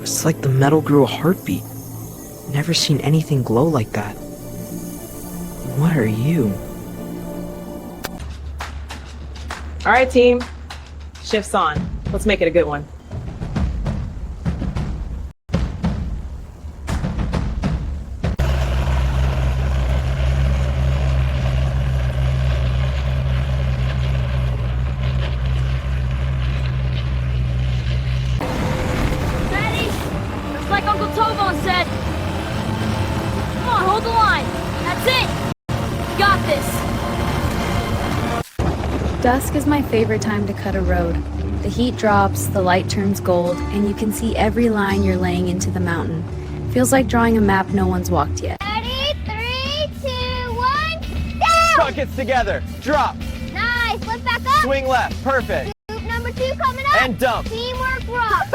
It's like the metal grew a heartbeat. Never seen anything glow like that. What are you? All right, team. Shift's on. Let's make it a good one. Ready? Just like Uncle Tovon said. Come on, hold the line. That's it. Got this. Dusk is my favorite time to cut a road. The heat drops, the light turns gold, and you can see every line you're laying into the mountain. Feels like drawing a map no one's walked yet. Ready? 3, 2, 1, go! Buckets together. Drop. Nice. Flip back up. Swing left. Perfect. Scoop number 2 coming up. And dump. Teamwork rock.